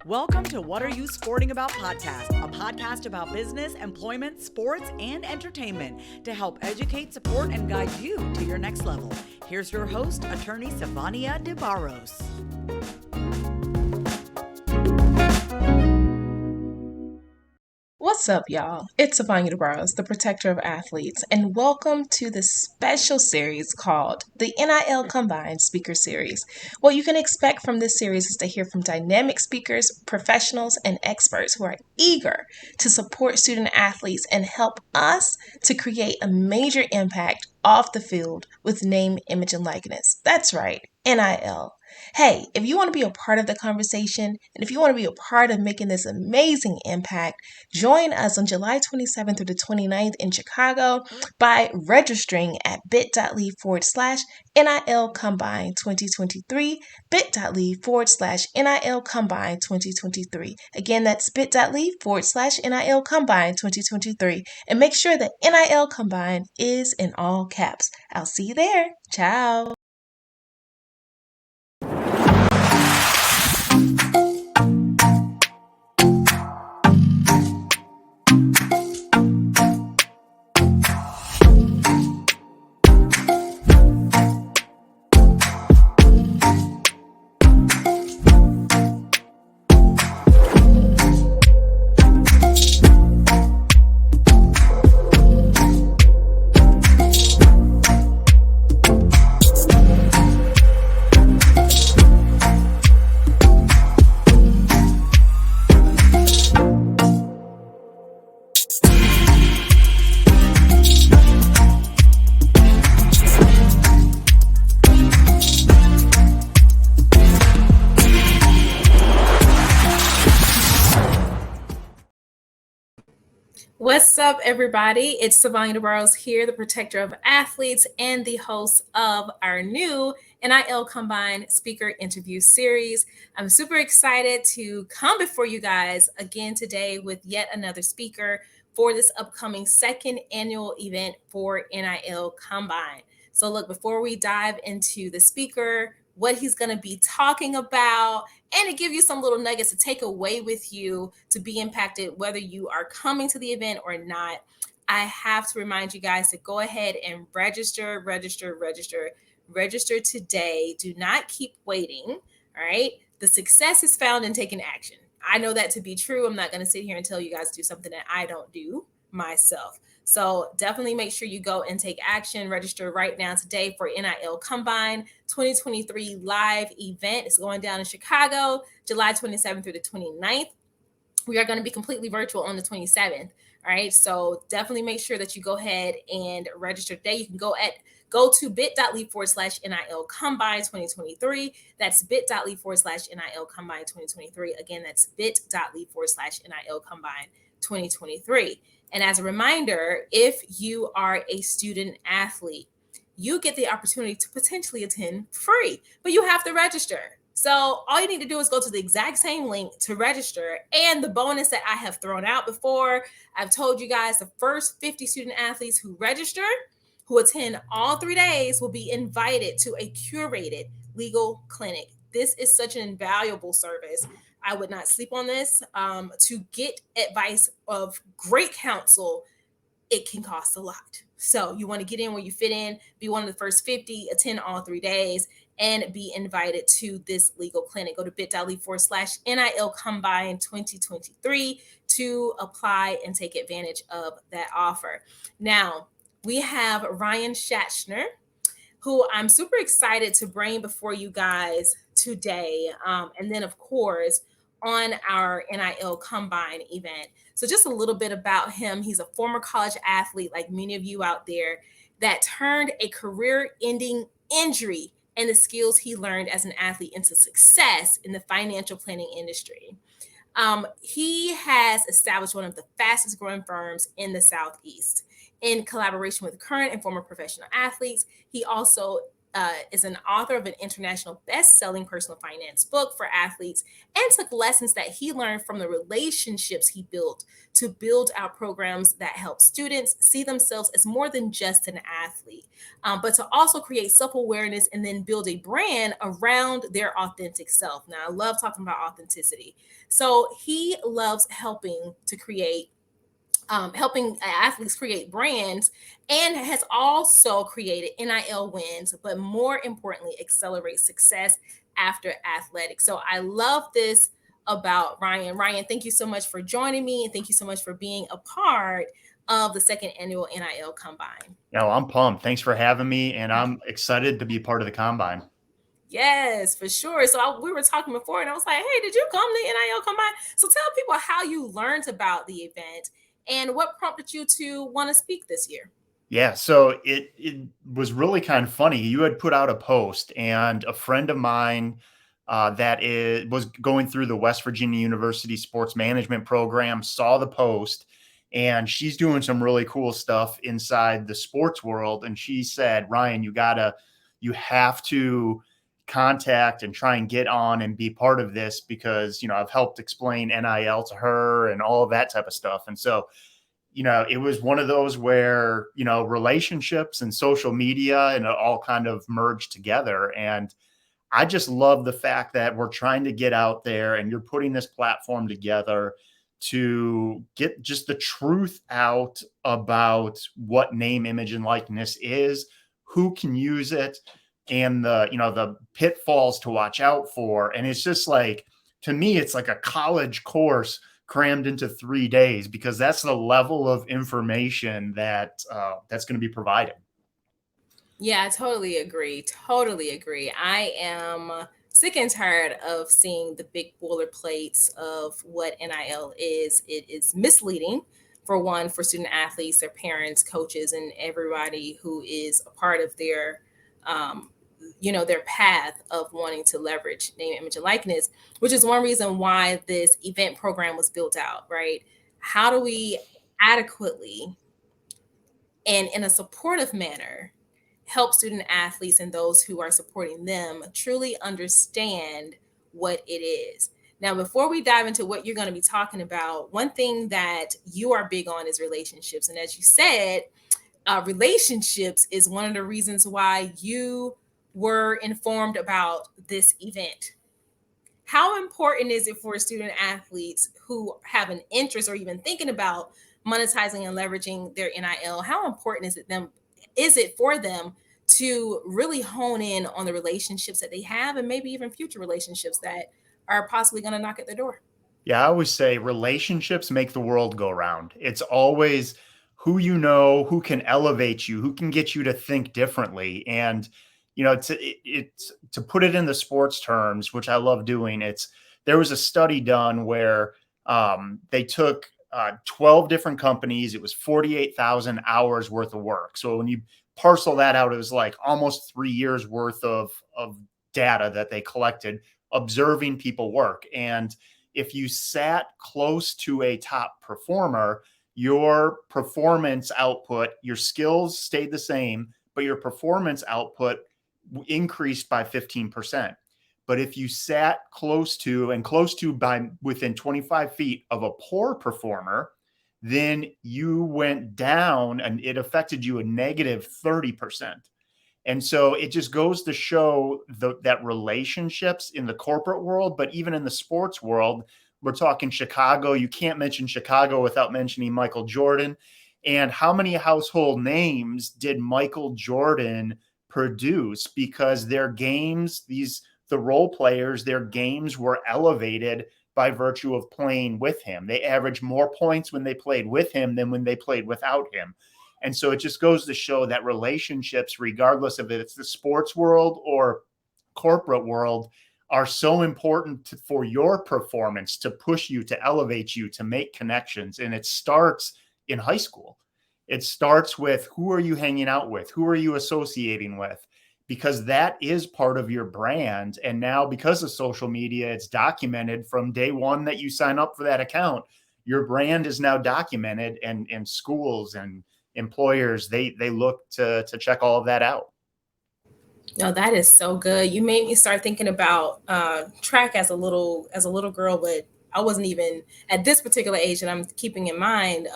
Welcome to What Are You Sporting About podcast, a podcast about business, employment, sports, and entertainment to help educate, support, and guide you to your next level. Here's your host, attorney Sivonnia DeBarros. What's up, y'all? It's Sivonnia DeBarros, the protector of athletes, and welcome to the special series called the NIL Combined Speaker Series. What you can expect from this series is to hear from dynamic speakers, professionals, and experts who are eager to support student athletes and help us to create a major impact off the field with name, image, and likeness. That's right, NIL. Hey, if you want to be a part of the conversation and if you want to be a part of making this amazing impact, join us on July 27th through the 29th in Chicago by registering at bit.ly/NIL Combine 2023, bit.ly/NIL Combine 2023. Again, that's bit.ly/NIL Combine 2023. And make sure that NIL Combine is in all caps. I'll see you there. Ciao. What's up, everybody? It's Sivonnia DeBarros here, the protector of athletes and the host of our new NIL Combined Speaker Interview Series. I'm super excited to come before you guys again today with yet another speaker for this upcoming second annual event for NIL Combine. So look, before we dive into the speaker, what he's going to be talking about, and to give you some little nuggets to take away with you to be impacted, whether you are coming to the event or not, I have to remind you guys to go ahead and register today. Do not keep waiting. All right. The success is found in taking action. I know that to be true. I'm not going to sit here and tell you guys to do something that I don't do myself. So definitely make sure you go and take action. Register right now today for NIL Combine 2023 live event. It's going down in Chicago, July 27th through the 29th. We are going to be completely virtual on the 27th. All right. So definitely make sure that you go ahead and register today. You can go to bit.ly/NIL Combine 2023. That's bit.ly/NIL Combine 2023. Again, that's bit.ly/NIL Combine 2023. And as a reminder, if you are a student athlete, you get the opportunity to potentially attend free, but you have to register. So all you need to do is go to the exact same link to register. And the bonus that I have thrown out before, I've told you guys the first 50 student athletes who register, who attend all 3 days, will be invited to a curated legal clinic. This is such an invaluable service. I would not sleep on this. To get advice of great counsel, it can cost a lot. So you want to get in where you fit in, be one of the first 50, attend all 3 days, and be invited to this legal clinic. Go to bit.ly/NIL Combine 2023 to apply and take advantage of that offer. Now, we have Ryan Schachtner, who I'm super excited to bring before you guys today. And then, of course, on our NIL Combine event. So just a little bit about him. He's a former college athlete, like many of you out there, that turned a career-ending injury and the skills he learned as an athlete into success in the financial planning industry. He has established one of the fastest growing firms in the Southeast. In collaboration with current and former professional athletes, he also is an author of an international best-selling personal finance book for athletes, and took lessons that he learned from the relationships he built to build out programs that help students see themselves as more than just an athlete, but to also create self-awareness and then build a brand around their authentic self. Now, I love talking about authenticity. So he loves helping athletes create brands, and has also created NIL wins, but more importantly, accelerate success after athletics. So I love this about Ryan. Ryan, thank you so much for joining me, and thank you so much for being a part of the second annual NIL Combine. No, I'm pumped. Thanks for having me, and I'm excited to be part of the Combine. Yes, for sure. So we were talking before, and I was like, "Hey, did you come to NIL Combine?" So tell people how you learned about the event and what prompted you to want to speak this year. Yeah, so it was really kind of funny. You had put out a post, and a friend of mine was going through the West Virginia University Sports Management program saw the post, and she's doing some really cool stuff inside the sports world. And she said, "Ryan, you have to contact and try and get on and be part of this because I've helped explain NIL to her and all of that type of stuff." And so it was one of those where, relationships and social media and it all kind of merged together. And I just love the fact that we're trying to get out there and you're putting this platform together to get just the truth out about what name, image, and likeness is, who can use it, and the pitfalls to watch out for. And it's just like, to me, it's like a college course crammed into 3 days, because that's the level of information that's going to be provided. Yeah, I totally agree. Totally agree. I am sick and tired of seeing the big boilerplates of what NIL is. It is misleading, for one, for student athletes, their parents, coaches, and everybody who is a part of um, their path of wanting to leverage name, image, and likeness, which is one reason why this event program was built out, right? How do we adequately and in a supportive manner help student athletes and those who are supporting them truly understand what it is? Now, before we dive into what you're going to be talking about, one thing that you are big on is relationships. And as you said, relationships is one of the reasons why you were informed about this event. How important is it for student athletes who have an interest or even thinking about monetizing and leveraging their NIL? How important is it for them to really hone in on the relationships that they have, and maybe even future relationships that are possibly going to knock at their door? Yeah, I always say relationships make the world go round. It's always who can elevate you, who can get you to think differently. And, to put it in the sports terms, which I love doing, there was a study done where they took 12 different companies. It was 48,000 hours worth of work. So when you parcel that out, it was like almost 3 years worth of data that they collected observing people work. And if you sat close to a top performer, your performance output, your skills stayed the same, but your performance output increased by 15%. But if you sat close to by within 25 feet of a poor performer, then you went down and it affected you a negative 30%. And so it just goes to show that relationships in the corporate world, but even in the sports world, we're talking Chicago. You can't mention Chicago without mentioning Michael Jordan. And how many household names did Michael Jordan produce? Because their games, the role players, their games were elevated by virtue of playing with him. They averaged more points when they played with him than when they played without him. And so it just goes to show that relationships, regardless of if it's the sports world or corporate world, are so important for your performance, to push you, to elevate you, to make connections. And it starts in high school. It starts with, who are you hanging out with? Who are you associating with? Because that is part of your brand. And now, because of social media, it's documented from day one that you sign up for that account. Your brand is now documented, and schools and employers, they look to check all of that out. No, that is so good. You made me start thinking about track as a little girl, but I wasn't even at this particular age that I'm keeping in mind.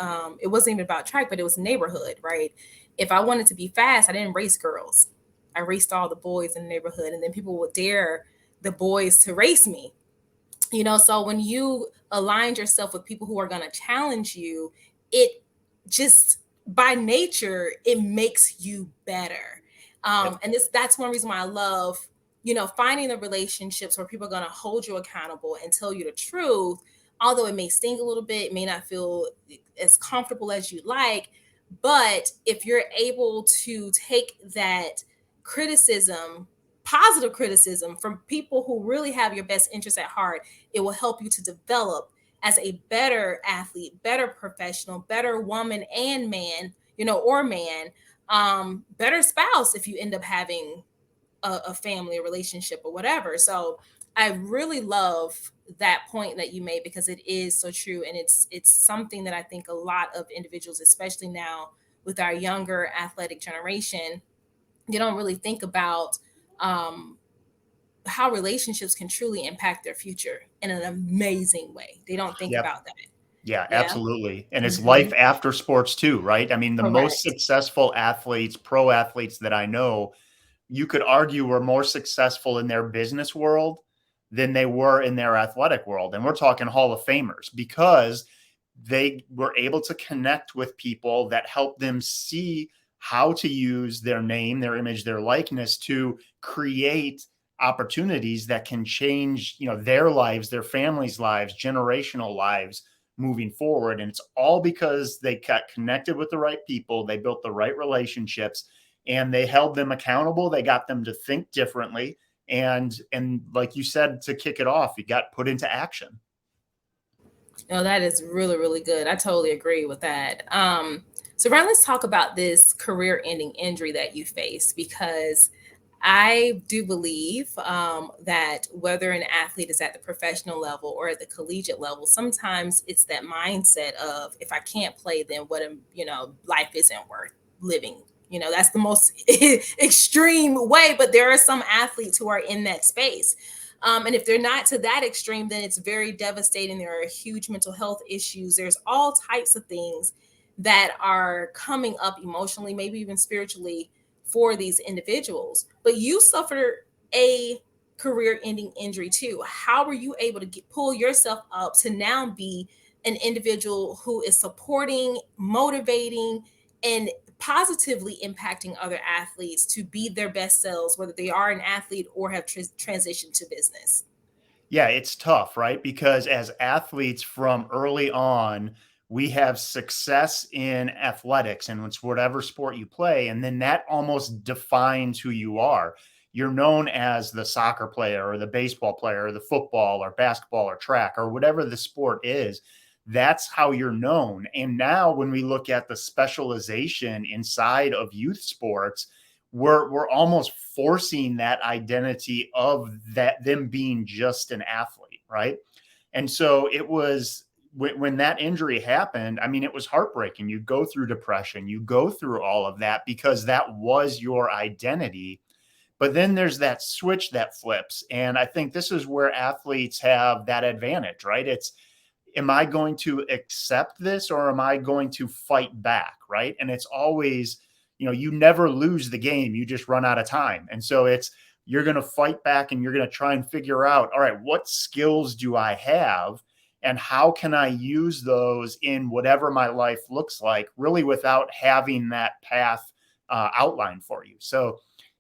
It wasn't even about track, but it was neighborhood, right? If I wanted to be fast, I didn't race girls. I raced all the boys in the neighborhood, and then people would dare the boys to race me. So when you aligned yourself with people who are going to challenge you, it just by nature it makes you better. Yep. And that's one reason why I love finding the relationships where people are going to hold you accountable and tell you the truth, although it may sting a little bit, it may not feel as comfortable as you like. But if you're able to take that criticism, positive criticism from people who really have your best interest at heart, it will help you to develop as a better athlete, better professional, better woman and man, or man, better spouse if you end up having a family, a relationship, or whatever. So I really love that point that you made, because it is so true, and it's something that I think a lot of individuals, especially now with our younger athletic generation, they don't really think about um, how relationships can truly impact their future in an amazing way. They don't think Yep. about that. Yeah, Yeah. absolutely. And it's life Mhm. after sports too, right? I mean, the most Correct. successful athletes, pro athletes that I know, you could argue were more successful in their business world than they were in their athletic world. And we're talking Hall of Famers, because they were able to connect with people that helped them see how to use their name, their image, their likeness to create opportunities that can change, their lives, their families' lives, generational lives moving forward. And it's all because they got connected with the right people, they built the right relationships, and they held them accountable. They got them to think differently. And like you said, to kick it off, it got put into action. No, that is really, really good. I totally agree with that. So, Ryan, let's talk about this career ending injury that you faced, because I do believe that whether an athlete is at the professional level or at the collegiate level, sometimes it's that mindset of, if I can't play, then life isn't worth living. That's the most extreme way, but there are some athletes who are in that space. And if they're not to that extreme, then it's very devastating. There are huge mental health issues. There's all types of things that are coming up emotionally, maybe even spiritually, for these individuals. But you suffered a career ending injury too. How were you able to pull yourself up to now be an individual who is supporting, motivating, and positively impacting other athletes to be their best selves, whether they are an athlete or have transitioned to business? Yeah, it's tough, right? Because as athletes from early on, we have success in athletics, and it's whatever sport you play. And then that almost defines who you are. You're known as the soccer player or the baseball player or the football or basketball or track or whatever the sport is. That's how you're known. And now when we look at the specialization inside of youth sports, we're almost forcing that identity of that them being just an athlete, right? And so it was when that injury happened. I mean, it was heartbreaking. You go through depression, you go through all of that because that was your identity. But then there's that switch that flips, and I think this is where athletes have that advantage, right? It's, am I going to accept this or am I going to fight back? Right. And it's always, you never lose the game. You just run out of time. And so you're going to fight back and you're going to try and figure out, all right, what skills do I have and how can I use those in whatever my life looks like, really without having that path outlined for you. So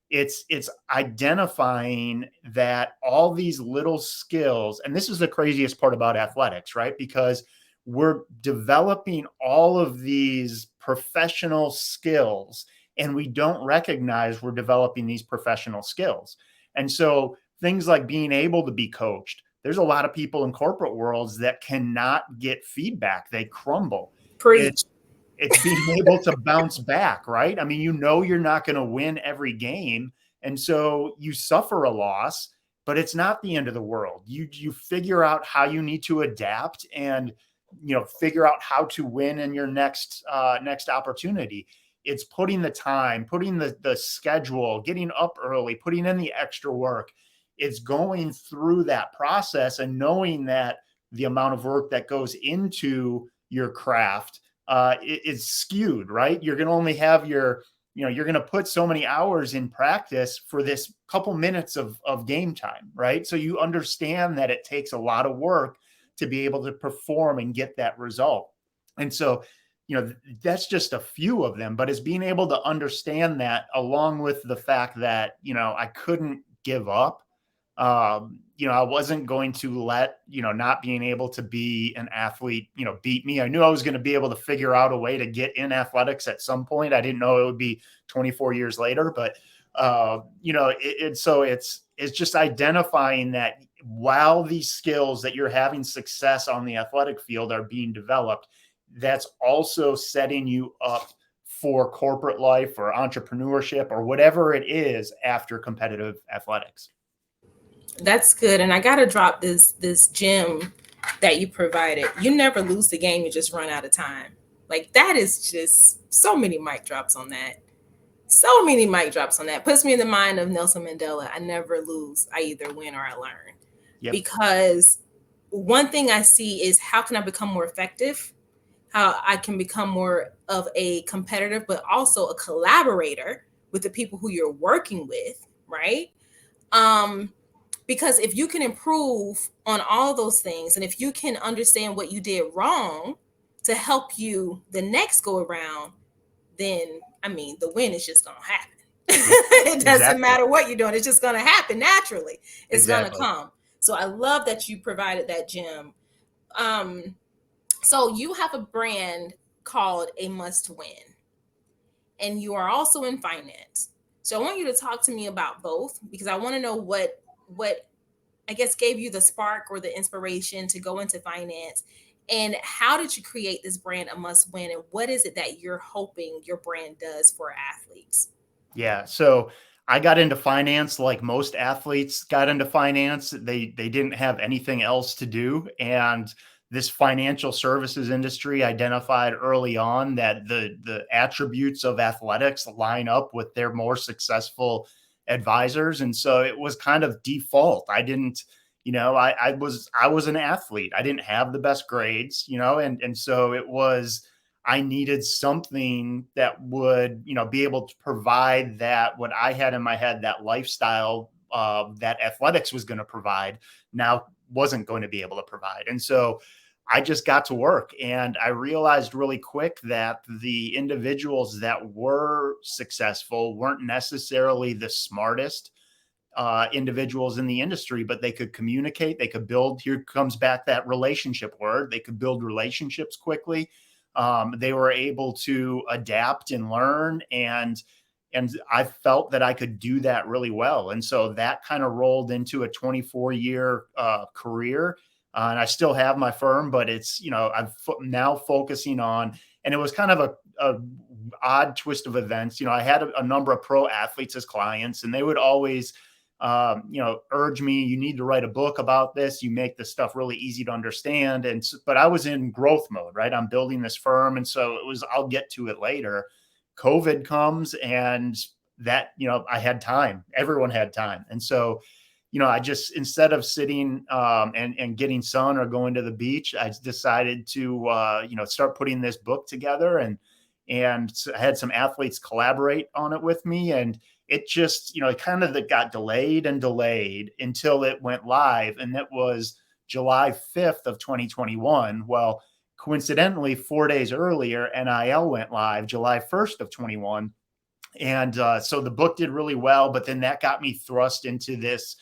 it's identifying that all these little skills, and this is the craziest part about athletics, right? Because we're developing all of these professional skills and we don't recognize we're developing these professional skills. And so things like being able to be coached, there's a lot of people in corporate worlds that cannot get feedback. They crumble. Preach. It's being able to bounce back, right? I mean, you're not going to win every game. And so you suffer a loss, but it's not the end of the world. You figure out how you need to adapt and, figure out how to win in your next opportunity. it's putting the time, putting the schedule, getting up early, putting in the extra work. It's going through that process and knowing that the amount of work that goes into your craft is skewed, right? You're going to only have you're going to put so many hours in practice for this couple minutes of game time, right? So you understand that it takes a lot of work to be able to perform and get that result. And so, that's just a few of them, but it's being able to understand that, along with the fact that, I couldn't give up. I wasn't going to let, not being able to be an athlete, beat me. I knew I was going to be able to figure out a way to get in athletics at some point. I didn't know it would be 24 years later, but, so it's just identifying that while these skills that you're having success on the athletic field are being developed, that's also setting you up for corporate life or entrepreneurship or whatever it is after competitive athletics. That's good. And I got to drop this gem that you provided. You never lose the game. You just run out of time. Like, that is just so many mic drops on that. So many mic drops on that. Puts me in the mind of Nelson Mandela. I never lose. I either win or I learn. Yep. Because one thing I see is, how can I become more effective? How I can become more of a competitor, but also a collaborator with the people who you're working with, right? Because if you can improve on all those things, and if you can understand what you did wrong to help you the next go around, then, the win is just going to happen. It doesn't matter what you're doing. It's just going to happen naturally. It's going to come. So I love that you provided that gem. So you have a brand called A Must Win, and you are also in finance. So I want you to talk to me about both, because I want to know what I guess gave you the spark or the inspiration to go into finance, and how did you create this brand A Must Win, and what is it that you're hoping your brand does for athletes? Yeah. So I got into finance like most athletes got into finance. They didn't have anything else to do. And this financial services industry identified early on that the attributes of athletics line up with their more successful advisors. And so it was kind of default. I didn't, I was an athlete. I didn't have the best grades, and so it was, I needed something that would, be able to provide that, what I had in my head, that lifestyle that athletics was going to provide, now wasn't going to be able to provide. And so I just got to work, and I realized really quick that the individuals that were successful weren't necessarily the smartest individuals in the industry, but they could communicate, they could build, here comes back that relationship word, they could build relationships quickly. They were able to adapt and learn, and I felt that I could do that really well. And so that kind of rolled into a 24-year career. And I still have my firm, but it's, I'm now focusing on, and it was kind of a odd twist of events. I had a number of pro athletes as clients, and they would always, urge me, you need to write a book about this. You make this stuff really easy to understand. But I was in growth mode, right? I'm building this firm. And so it was, I'll get to it later. COVID comes, and that, I had time. Everyone had time. And so, I just, instead of sitting and getting sun or going to the beach, I decided to, start putting this book together, and I had some athletes collaborate on it with me. And it just, it kind of got delayed until it went live. And that was July 5th of 2021. Well, coincidentally, 4 days earlier, NIL went live July 1st of 21. And so the book did really well, but then that got me thrust into this,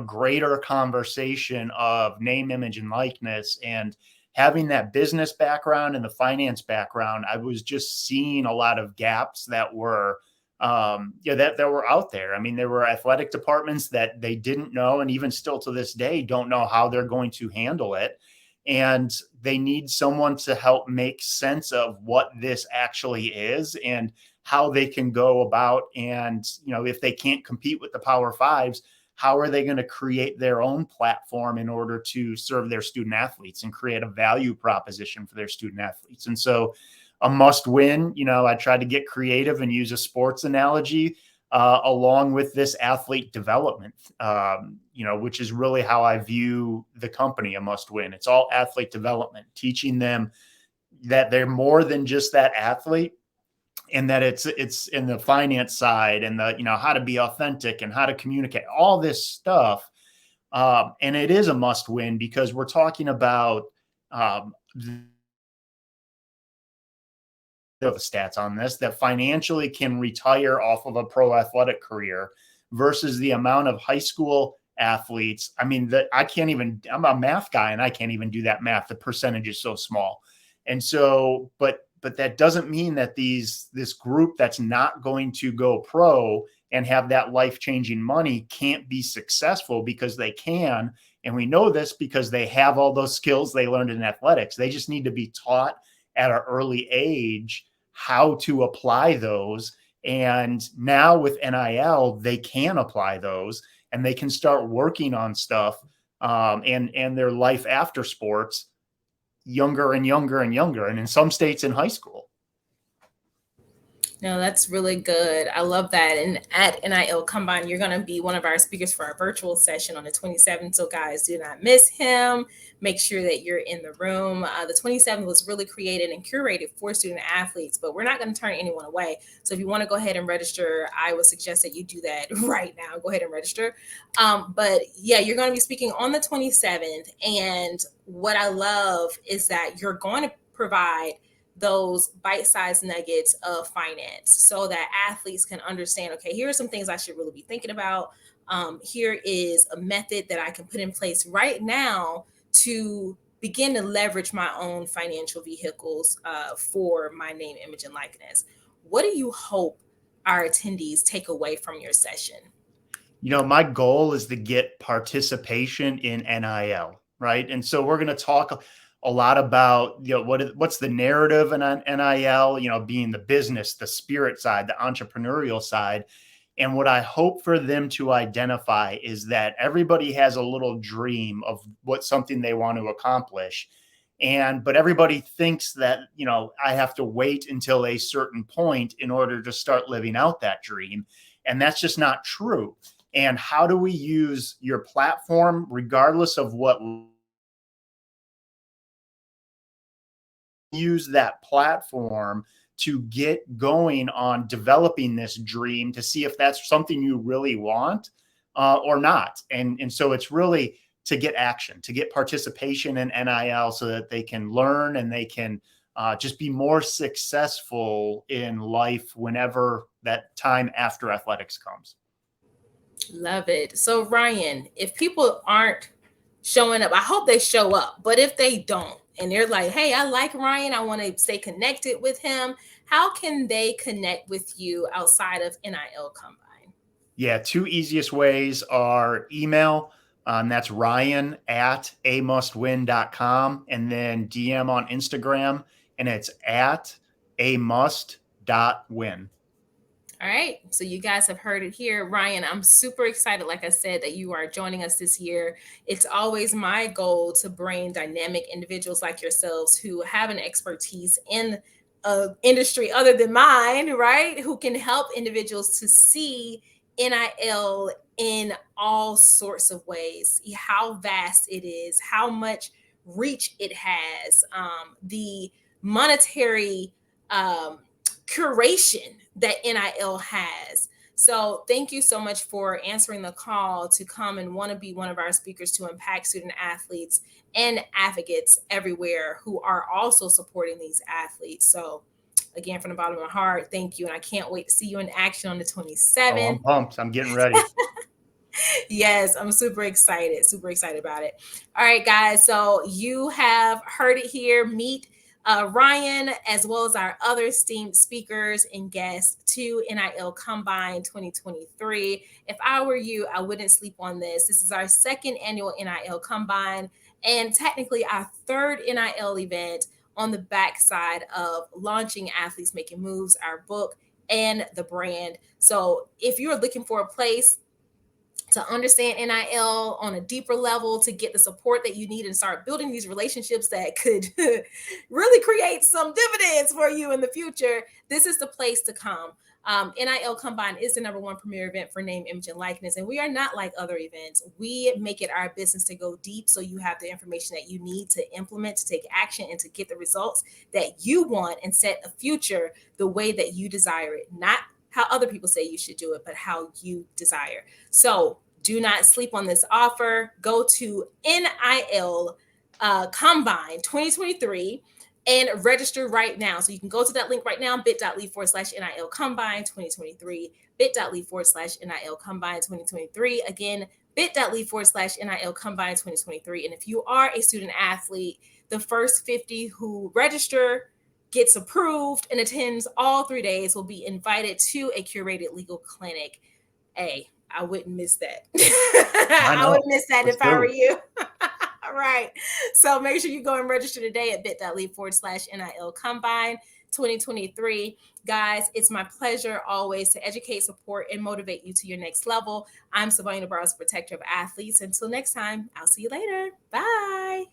greater conversation of name, image, and likeness. And having that business background and the finance background, I was just seeing a lot of gaps that were, that were out there. I mean, there were athletic departments that they didn't know, and even still to this day, don't know how they're going to handle it. And they need someone to help make sense of what this actually is and how they can go about. And, if they can't compete with the Power Fives, how are they going to create their own platform in order to serve their student athletes and create a value proposition for their student athletes? And so a must win. I tried to get creative and use a sports analogy along with this athlete development, which is really how I view the company, a must win. It's all athlete development, teaching them that they're more than just that athlete, and that it's in the finance side and the, how to be authentic and how to communicate, all this stuff. And it is a must win because we're talking about the stats on this, that financially can retire off of a pro athletic career versus the amount of high school athletes. I mean, I'm a math guy and I can't even do that math. The percentage is so small. And so, but that doesn't mean that this group that's not going to go pro and have that life-changing money can't be successful, because they can. And we know this because they have all those skills they learned in athletics. They just need to be taught at an early age how to apply those. And now with NIL, they can apply those and they can start working on stuff and their life after sports younger and younger and younger. And in some states in high school. No, that's really good. I love that. And at NIL Combine, you're going to be one of our speakers for our virtual session on the 27th. So guys, do not miss him. Make sure that you're in the room. The 27th was really created and curated for student athletes, but we're not going to turn anyone away. So if you want to go ahead and register, I would suggest that you do that right now. Go ahead and register. But yeah, you're going to be speaking on the 27th. And what I love is that you're going to provide those bite-sized nuggets of finance so that athletes can understand, okay, here are some things I should really be thinking about. Here is a method that I can put in place right now to begin to leverage my own financial vehicles for my name, image, and likeness. What do you hope our attendees take away from your session? My goal is to get participation in NIL, right? And so we're going to talk a lot about, what's the narrative in NIL, being the business, the spirit side, the entrepreneurial side. And what I hope for them to identify is that everybody has a little dream of something they want to accomplish. But everybody thinks that, I have to wait until a certain point in order to start living out that dream. And that's just not true. And how do we use your platform, regardless of what, use that platform to get going on developing this dream to see if that's something you really want or not. And so it's really to get action, to get participation in NIL so that they can learn and they can just be more successful in life whenever that time after athletics comes. Love it. So Ryan, if people aren't showing up, I hope they show up, but if they don't, and they're like, hey, I like Ryan, I want to stay connected with him, how can they connect with you outside of NIL Combine? Yeah, two easiest ways are email. That's ryan@amustwin.com, and then DM on Instagram, and it's @amust.win. All right. So you guys have heard it here. Ryan, I'm super excited, like I said, that you are joining us this year. It's always my goal to bring dynamic individuals like yourselves who have an expertise in an industry other than mine, right? Who can help individuals to see NIL in all sorts of ways, how vast it is, how much reach it has, the monetary curation that NIL has. So thank you so much for answering the call to come and want to be one of our speakers to impact student athletes and advocates everywhere who are also supporting these athletes. So again, from the bottom of my heart, thank you. And I can't wait to see you in action on the 27th. Oh, I'm pumped. I'm getting ready. Yes, I'm super excited about it. All right, guys. So you have heard it here. Meet Ryan, as well as our other esteemed speakers and guests to NIL Combine 2023. If I were you, I wouldn't sleep on this. This is our second annual NIL Combine and technically our third NIL event on the backside of launching Athletes Making Moves, our book, and the brand. So if you're looking for a place to understand NIL on a deeper level, to get the support that you need and start building these relationships that could really create some dividends for you in the future, this is the place to come. NIL Combine is the #1 premier event for name, image, and likeness. And we are not like other events. We make it our business to go deep so you have the information that you need to implement, to take action, and to get the results that you want and set a future the way that you desire it. Not how other people say you should do it, but how you desire. So do not sleep on this offer. Go to NIL Combine 2023 and register right now. So you can go to that link right now, bit.ly/NIL Combine 2023, bit.ly/NIL Combine 2023. Again, bit.ly/NIL Combine 2023. And if you are a student athlete, the first 50 who register, gets approved, and attends all 3 days will be invited to a curated legal clinic. Hey, I wouldn't miss that. I would miss that if I were you. All right. So make sure you go and register today at bit.ly/NIL Combine 2023. Guys, it's my pleasure always to educate, support, and motivate you to your next level. I'm Sivonnia, DeBarros, protector of athletes. Until next time, I'll see you later. Bye.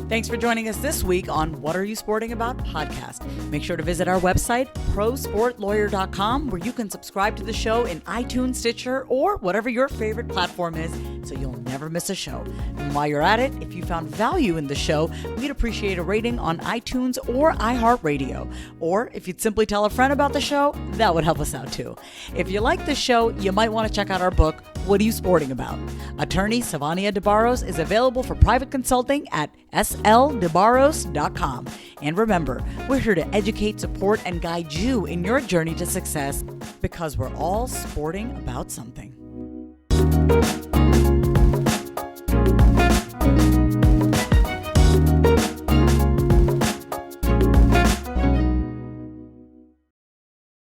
Thanks for joining us this week on What Are You Sporting About podcast. Make sure to visit our website, prosportlawyer.com, where you can subscribe to the show in iTunes, Stitcher, or whatever your favorite platform is, so you'll never miss a show. And while you're at it, if you found value in the show, we'd appreciate a rating on iTunes or iHeartRadio. Or if you'd simply tell a friend about the show, that would help us out too. If you like the show, you might want to check out our book, What Are You Sporting About? Attorney Sivonnia DeBarros is available for private consulting at sldebarros.com. And remember, we're here to educate, support, and guide you in your journey to success, because we're all sporting about something.